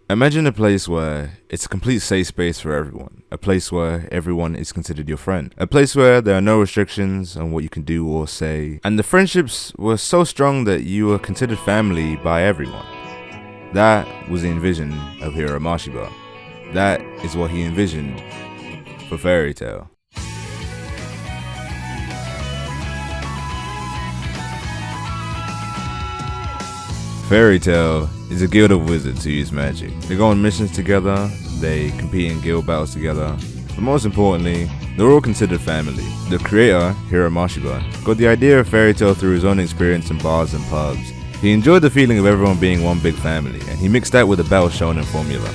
Imagine a place where it's a complete safe space for everyone. A place where everyone is considered your friend. A place where there are no restrictions on what you can do or say. And the friendships were so strong that you were considered family by everyone. That was the envision of Hiro Mashiba. That is what he envisioned for Fairy Tail. Fairy Tail is a guild of wizards who use magic. They go on missions together, they compete in guild battles together, but most importantly, they're all considered family. The creator, Hiro Mashiba, got the idea of Fairy Tail through his own experience in bars and pubs. He enjoyed the feeling of everyone being one big family, and he mixed that with the Battle Shonen formula.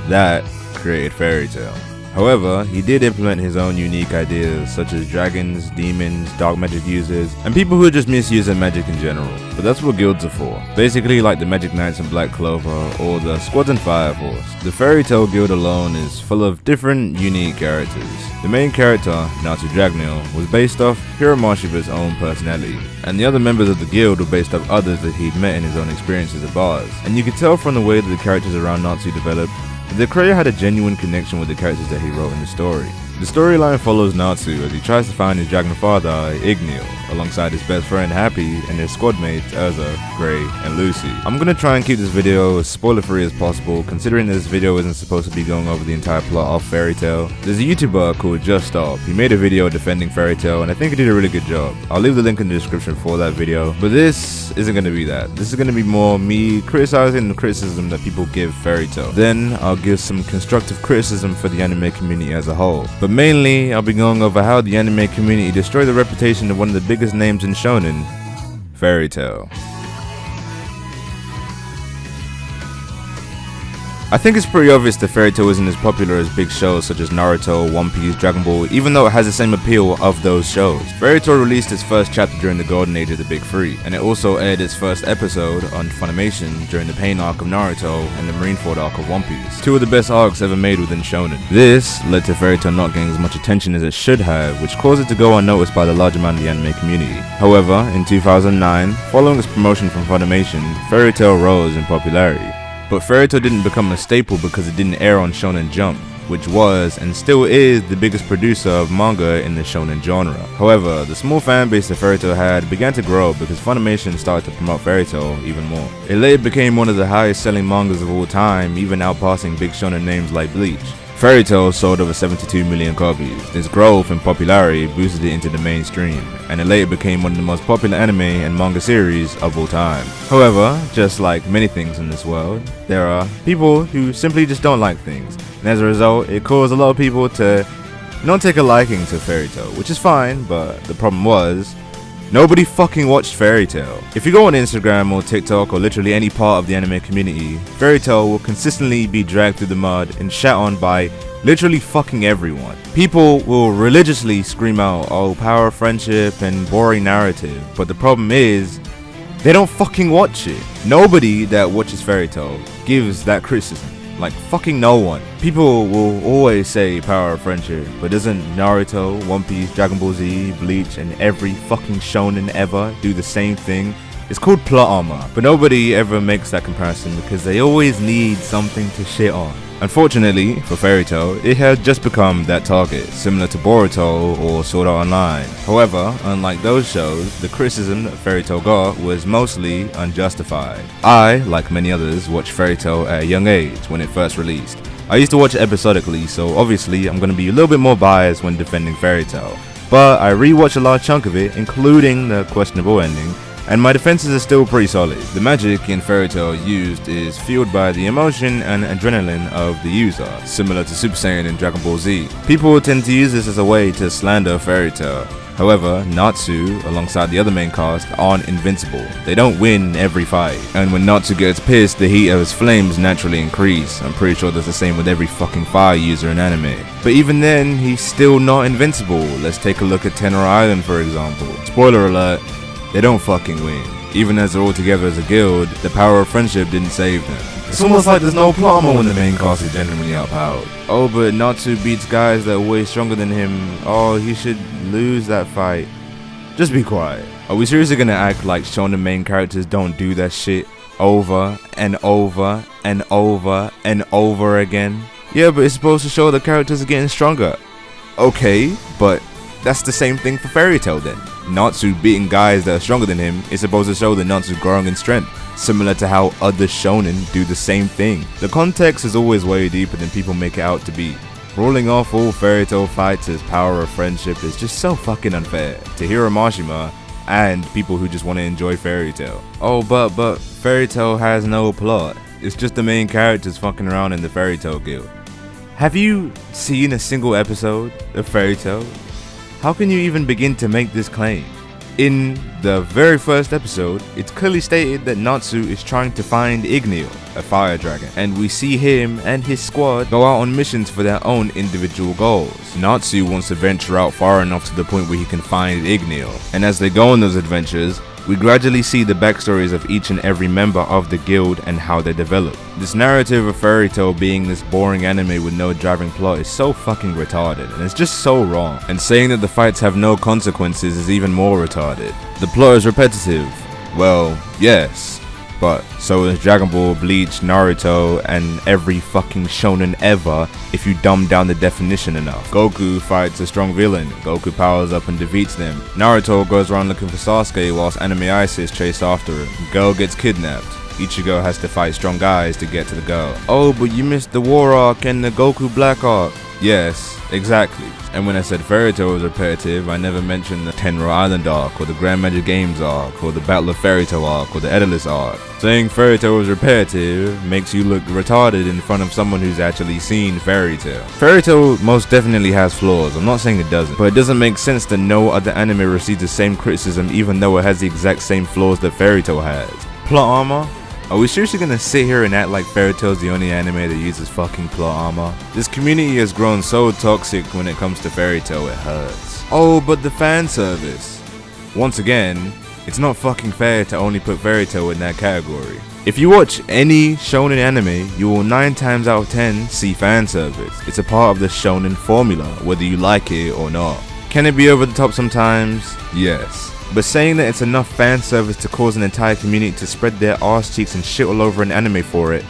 That created Fairy Tail. However, he did implement his own unique ideas such as dragons, demons, dark magic users, and people who just misuse their magic in general. But that's what guilds are for. Basically like the Magic Knights in Black Clover or the Squadron Fire Force. The Fairy Tail guild alone is full of different unique characters. The main character, Natsu Dragneel, was based off Hiro Mashiba's own personality, and the other members of the guild were based off others that he'd met in his own experiences at bars. And you could tell from the way that the characters around Natsu developed, the creator had a genuine connection with the characters that he wrote in the story. The storyline follows Natsu as he tries to find his dragon father, Igneel, alongside his best friend Happy and his squad mates Urza, Gray, and Lucy. I'm gonna try and keep this video as spoiler free as possible, considering this video isn't supposed to be going over the entire plot of Fairy Tail. There's a YouTuber called Just Stop. He made a video defending Fairy Tail, and I think he did a really good job. I'll leave the link in the description for that video, but this isn't gonna be that. This is gonna be more me criticizing the criticism that people give Fairy Tail. Then I'll give some constructive criticism for the anime community as a whole. But mainly, I'll be going over how the anime community destroyed the reputation of one of the biggest names in shonen, Fairy Tail. I think it's pretty obvious that Fairy Tail isn't as popular as big shows such as Naruto, One Piece, Dragon Ball, even though it has the same appeal of those shows. Fairy Tail released its first chapter during the golden age of the Big Three, and it also aired its first episode on Funimation during the Pain arc of Naruto and the Marineford arc of One Piece, two of the best arcs ever made within shonen. This led to Fairy Tail not getting as much attention as it should have, which caused it to go unnoticed by the large amount of the anime community. However, in 2009, following its promotion from Funimation, Fairy Tail rose in popularity. But Fairy Tail didn't become a staple because it didn't air on Shonen Jump, which was and still is the biggest producer of manga in the shonen genre. However, the small fan base that Fairy Tail had began to grow because Funimation started to promote Fairy Tail even more. It later became one of the highest selling mangas of all time, even outpassing big shonen names like Bleach. Fairy Tail sold over 72 million copies. This growth in popularity boosted it into the mainstream, and it later became one of the most popular anime and manga series of all time. However, just like many things in this world, there are people who simply just don't like things, and as a result, it caused a lot of people to not take a liking to Fairy Tail, which is fine, but the problem was, nobody fucking watched Fairy Tail. If you go on Instagram or TikTok or literally any part of the anime community, Fairy Tail will consistently be dragged through the mud and shat on by literally fucking everyone. People will religiously scream out, oh, power of friendship and boring narrative, but the problem is, they don't fucking watch it. Nobody that watches Fairy Tail gives that criticism. Like fucking no one. People will always say power of friendship, but doesn't Naruto, One Piece, Dragon Ball Z, Bleach, and every fucking shonen ever do the same thing? It's called plot armor, but nobody ever makes that comparison because they always need something to shit on. Unfortunately, for Fairy Tail, it has just become that target, similar to Boruto or Sword Art Online. However, unlike those shows, the criticism that Fairy Tail got was mostly unjustified. I, like many others, watched Fairy Tail at a young age when it first released. I used to watch it episodically, so obviously I'm going to be a little bit more biased when defending Fairy Tail. But I rewatched a large chunk of it, including the questionable ending, and my defenses are still pretty solid. The magic in Fairy Tail used is fueled by the emotion and adrenaline of the user, similar to Super Saiyan in Dragon Ball Z. People tend to use this as a way to slander Fairy Tail. However, Natsu, alongside the other main cast, aren't invincible. They don't win every fight, and when Natsu gets pissed, the heat of his flames naturally increase. I'm pretty sure that's the same with every fucking fire user in anime. But even then, he's still not invincible. Let's take a look at Tenor Island for example. Spoiler alert, they don't fucking win. Even as they're all together as a guild, the power of friendship didn't save them. It's almost like there's no plot armor when the main cast is genuinely outpowered. Oh, but Natsu beats guys that are way stronger than him. Oh, he should lose that fight. Just be quiet. Are we seriously gonna act like shonen main characters don't do that shit? over and over and over and over again. Yeah, but it's supposed to show the characters are getting stronger. Okay, but that's the same thing for Fairy Tail then. Natsu beating guys that are stronger than him is supposed to show that Natsu growing in strength, similar to how other shonen do the same thing. The context is always way deeper than people make it out to be. Ruling off all Fairy Tail fights as power of friendship is just so fucking unfair to Hiro Mashima and people who just want to enjoy Fairy Tail. Oh, but Fairy Tail has no plot. It's just the main characters fucking around in the Fairy Tail Guild. Have you seen a single episode of Fairy Tail? How can you even begin to make this claim? In the very first episode, it's clearly stated that Natsu is trying to find Igneo, a fire dragon, and we see him and his squad go out on missions for their own individual goals. Natsu wants to venture out far enough to the point where he can find Igneo, and as they go on those adventures, we gradually see the backstories of each and every member of the guild and how they develop. This narrative of Fairy Tail being this boring anime with no driving plot is so fucking retarded, and it's just so wrong. And saying that the fights have no consequences is even more retarded. The plot is repetitive. Well, yes, but so is Dragon Ball, Bleach, Naruto, and every fucking shonen ever if you dumb down the definition enough. Goku fights a strong villain, Goku powers up and defeats them. Naruto goes around looking for Sasuke whilst Anime Isis chase after him. Girl gets kidnapped. Ichigo has to fight strong guys to get to the girl. Oh, but you missed the War arc and the Goku Black arc. Yes, exactly. And when I said Fairy Tail was repetitive, I never mentioned the Tenro Island arc, or the Grand Magic Games arc, or the Battle of Fairy Tail arc, or the Daedalus arc. Saying Fairy Tail was repetitive makes you look retarded in front of someone who's actually seen Fairy Tail. Fairy Tail most definitely has flaws, I'm not saying it doesn't, but it doesn't make sense that no other anime receives the same criticism even though it has the exact same flaws that Fairy Tail has. Plot armor? Are we seriously gonna sit here and act like Fairy Tail is the only anime that uses fucking plot armor? This community has grown so toxic when it comes to Fairy Tail, it hurts. Oh, but the fan service. Once again, it's not fucking fair to only put Fairy Tail in that category. If you watch any shonen anime, you will 9 times out of 10 see fan service. It's a part of the shonen formula, whether you like it or not. Can it be over the top sometimes? Yes. But saying that it's enough fan service to cause an entire community to spread their arse cheeks and shit all over an anime for it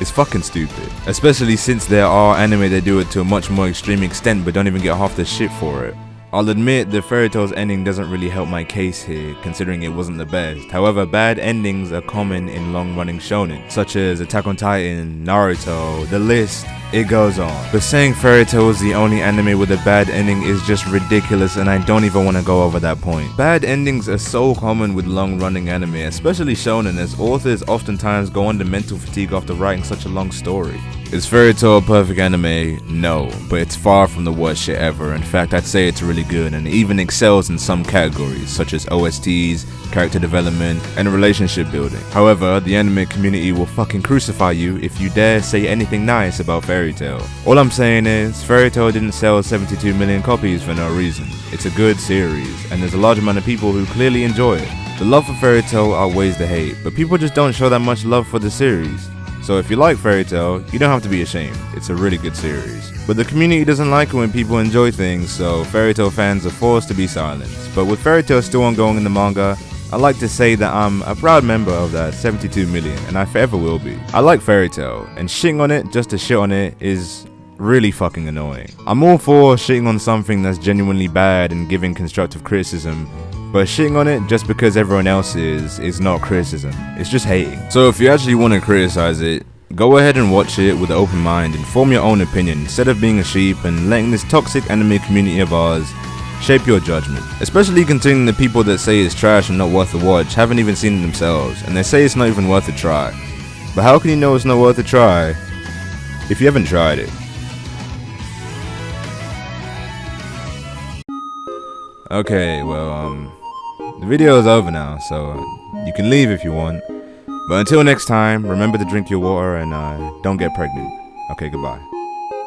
is fucking stupid. Especially since there are anime that do it to a much more extreme extent but don't even get half the shit for it. I'll admit that Fairy Tail's ending doesn't really help my case here, considering it wasn't the best. However, bad endings are common in long-running shonen, such as Attack on Titan, Naruto, the list, it goes on. But saying Fairy Tail is the only anime with a bad ending is just ridiculous, and I don't even want to go over that point. Bad endings are so common with long-running anime, especially shonen, as authors oftentimes go under mental fatigue after writing such a long story. Is Fairy Tail a perfect anime? No, but it's far from the worst shit ever. In fact, I'd say it's really good and it even excels in some categories such as OSTs, character development, and relationship building. However, the anime community will fucking crucify you if you dare say anything nice about Fairy Tail. All I'm saying is, Fairy Tail didn't sell 72 million copies for no reason. It's a good series, and there's a large amount of people who clearly enjoy it. The love for Fairy Tail outweighs the hate, but people just don't show that much love for the series. So if you like Fairy Tail, you don't have to be ashamed. It's a really good series. But the community doesn't like it when people enjoy things, so Fairy Tail fans are forced to be silenced. But with Fairy Tail still ongoing in the manga, I like to say that I'm a proud member of that 72 million, and I forever will be. I like Fairy Tail, and shitting on it just to shit on it is really fucking annoying. I'm all for shitting on something that's genuinely bad and giving constructive criticism, but shitting on it just because everyone else is not criticism. It's just hating. So if you actually want to criticize it, go ahead and watch it with an open mind and form your own opinion instead of being a sheep and letting this toxic anime community of ours shape your judgment. Especially considering the people that say it's trash and not worth a watch haven't even seen it themselves, and they say it's not even worth a try. But how can you know it's not worth a try if you haven't tried it? Okay, well, the video is over now, so you can leave if you want. But until next time, remember to drink your water and don't get pregnant. Okay, goodbye.